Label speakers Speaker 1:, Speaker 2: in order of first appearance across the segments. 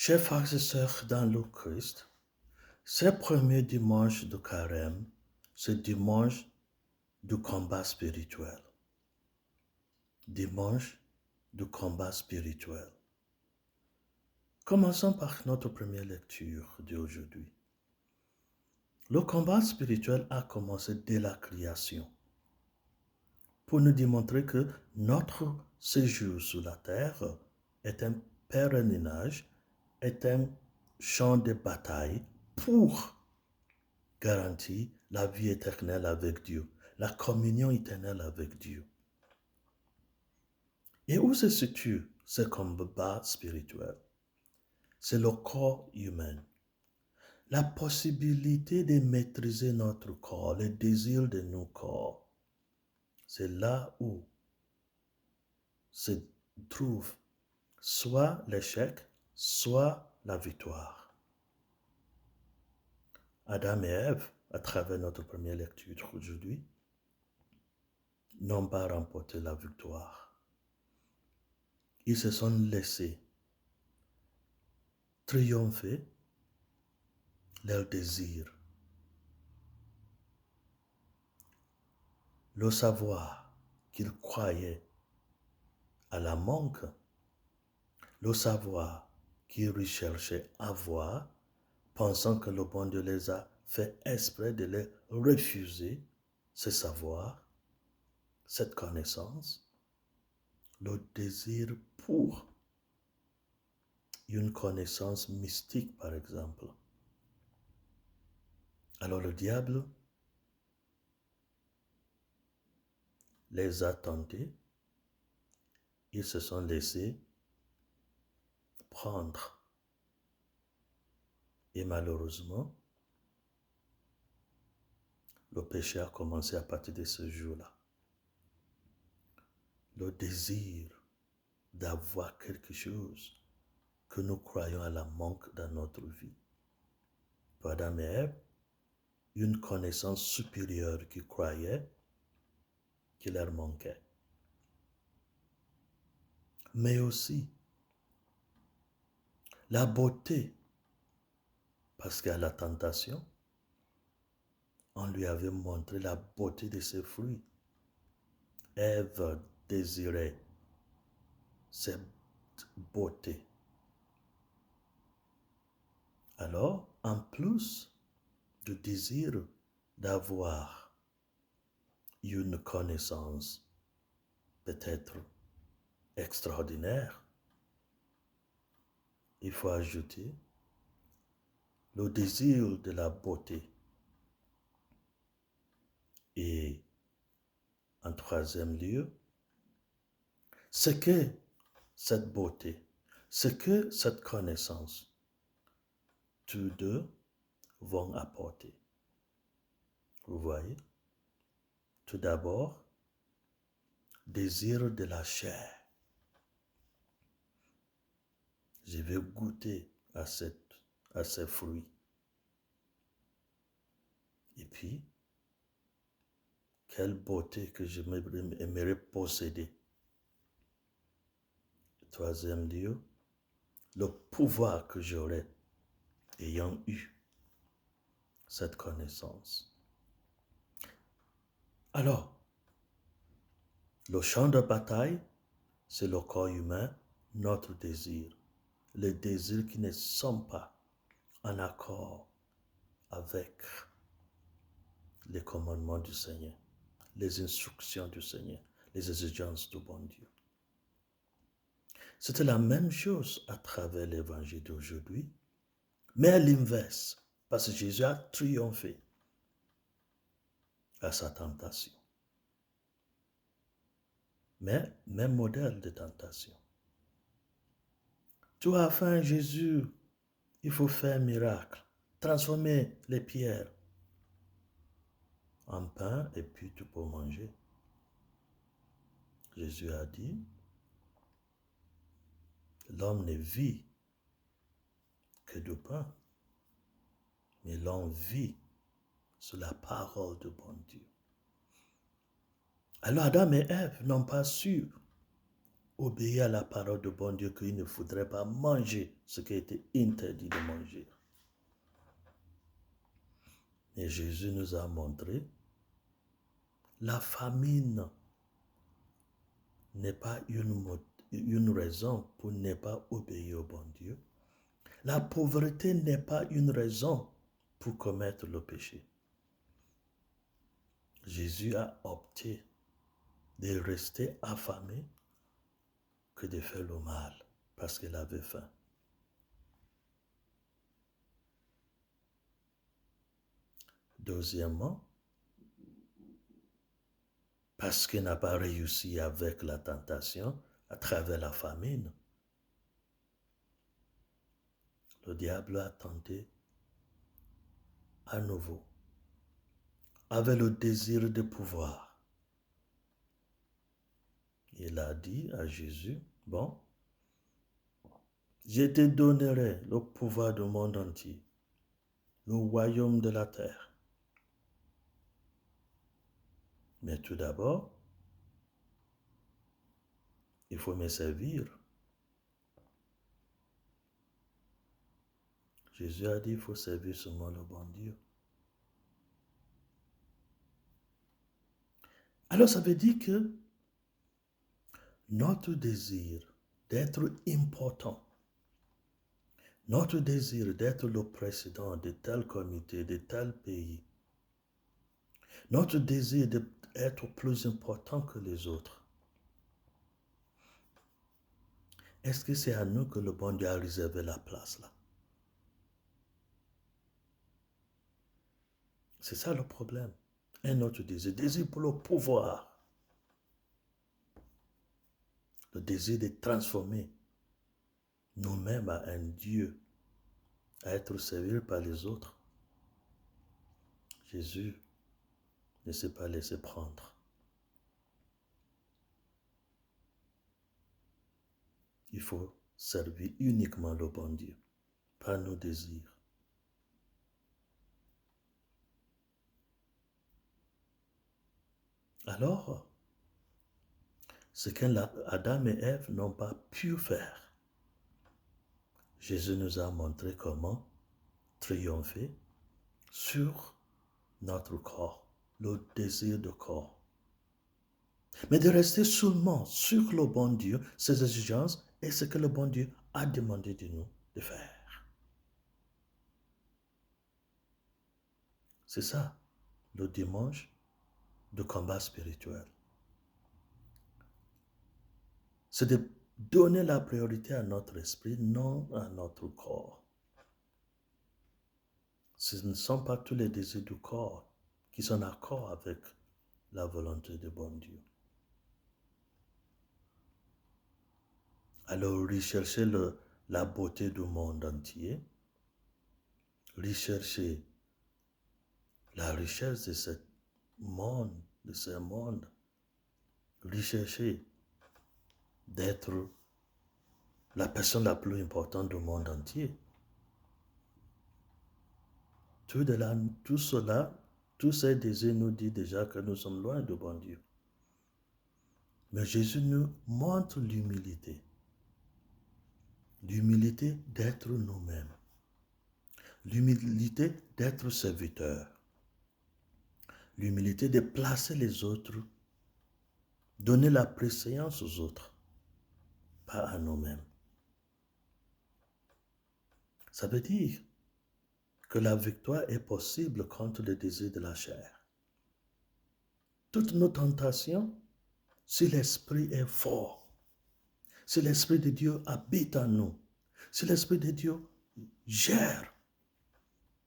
Speaker 1: Chers frères et sœurs dans le Christ, ce premier dimanche de Carême, ce dimanche du combat spirituel. Dimanche du combat spirituel. Commençons par notre première lecture d'aujourd'hui. Le combat spirituel a commencé dès la création pour nous démontrer que notre séjour sur la terre est un pèlerinage, est un champ de bataille pour garantir la vie éternelle avec Dieu, la communion éternelle avec Dieu. Et où se situe ce combat spirituel? C'est le corps humain. La possibilité de maîtriser notre corps, le désir de nos corps, c'est là où se trouve soit l'échec, soit la victoire. Adam et Ève, à travers notre première lecture aujourd'hui, n'ont pas remporté la victoire. Ils se sont laissés triompher leur désir. Le savoir qu'ils croyaient à la manque, le savoir qu'ils recherchaient avoir, pensant que le bon Dieu les a fait exprès de les refuser, ce savoir, cette connaissance, le désir pour une connaissance mystique, par exemple. Alors le diable les a tentés, ils se sont laissés prendre. Et malheureusement, le péché a commencé à partir de ce jour-là. Le désir d'avoir quelque chose que nous croyons à la manque dans notre vie. Pour Adam et Ève, une connaissance supérieure qu'ils croyaient qui leur manquait. Mais aussi la beauté, parce qu'à la tentation, on lui avait montré la beauté de ses fruits. Ève désirait cette beauté. Alors, en plus du désir d'avoir une connaissance peut-être extraordinaire, il faut ajouter le désir de la beauté. Et en troisième lieu, ce que cette beauté, ce que cette connaissance, tous deux vont apporter. Vous voyez? Tout d'abord, désir de la chair. Je vais goûter à ces fruits. Et puis, quelle beauté que j'aimerais posséder. Troisième lieu, le pouvoir que j'aurais ayant eu cette connaissance. Alors, le champ de bataille, c'est le corps humain, notre désir. Les désirs qui ne sont pas en accord avec les commandements du Seigneur, les instructions du Seigneur, les exigences du bon Dieu. C'était la même chose à travers l'évangile d'aujourd'hui, mais à l'inverse, parce que Jésus a triomphé à sa tentation. Mais même modèle de tentation. Tu as faim, Jésus, il faut faire un miracle, transformer les pierres en pain et puis tu peux manger. Jésus a dit, l'homme ne vit que de pain, mais l'homme vit sur la parole de bon Dieu. Alors Adam et Ève n'ont pas su obéi à la parole de bon Dieu qu'il ne faudrait pas manger ce qui était interdit de manger. Et Jésus nous a montré, la famine n'est pas une raison pour ne pas obéir au bon Dieu. La pauvreté n'est pas une raison pour commettre le péché. Jésus a opté de rester affamé que de faire le mal parce qu'il avait faim. Deuxièmement, parce qu'il n'a pas réussi avec la tentation à travers la famine, le diable a tenté à nouveau avec le désir de pouvoir. Il a dit à Jésus, bon, je te donnerai le pouvoir du monde entier, le royaume de la terre. Mais tout d'abord, il faut me servir. Jésus a dit, il faut servir seulement le bon Dieu. Alors ça veut dire que notre désir d'être important, notre désir d'être le président de tel comité, de tel pays, notre désir d'être plus important que les autres, est-ce que c'est à nous que le bon Dieu a réservé la place là? C'est ça le problème. Un autre désir pour le pouvoir, le désir de transformer nous-mêmes à un Dieu, à être servi par les autres. Jésus ne s'est pas laissé prendre. Il faut servir uniquement le bon Dieu, pas nos désirs. Alors, ce qu'Adam et Ève n'ont pas pu faire, Jésus nous a montré comment triompher sur notre corps, le désir de corps. Mais de rester seulement sur le bon Dieu, ses exigences et ce que le bon Dieu a demandé de nous de faire. C'est ça, le dimanche de combat spirituel. C'est de donner la priorité à notre esprit, non à notre corps. Ce ne sont pas tous les désirs du corps qui sont en accord avec la volonté de bon Dieu. Alors, rechercher la beauté du monde entier, rechercher la richesse de ce monde, rechercher d'être la personne la plus importante du monde entier. Tout cela, tous ces désirs nous disent déjà que nous sommes loin de bon Dieu. Mais Jésus nous montre l'humilité. L'humilité d'être nous-mêmes. L'humilité d'être serviteur. L'humilité de placer les autres, donner la préséance aux autres, pas à nous-mêmes. Ça veut dire que la victoire est possible contre le désir de la chair. Toutes nos tentations, si l'Esprit est fort, si l'Esprit de Dieu habite en nous, si l'Esprit de Dieu gère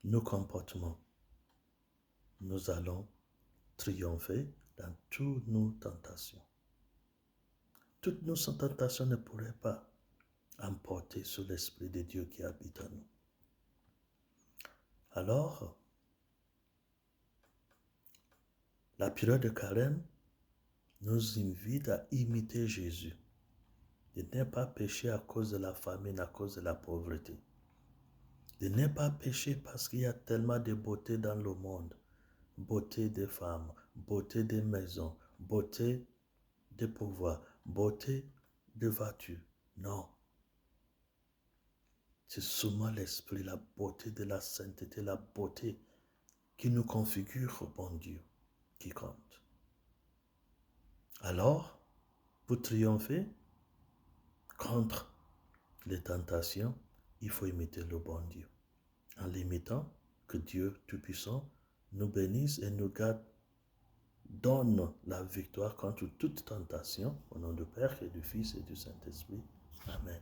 Speaker 1: nos comportements, nous allons triompher dans toutes nos tentations. Toutes nos tentations ne pourraient pas emporter sur l'Esprit de Dieu qui habite en nous. Alors, la période de carême nous invite à imiter Jésus, de ne pas pécher à cause de la famine, à cause de la pauvreté, de ne pas pécher parce qu'il y a tellement de beauté dans le monde, beauté des femmes, beauté des maisons, beauté des pouvoirs, beauté de voiture. Non. C'est seulement l'esprit, la beauté de la sainteté, la beauté qui nous configure au bon Dieu qui compte. Alors, pour triompher contre les tentations, il faut imiter le bon Dieu. En l'imitant, que Dieu Tout-Puissant nous bénisse et nous garde, donne la victoire contre toute tentation, au nom du Père et du Fils et du Saint-Esprit. Amen.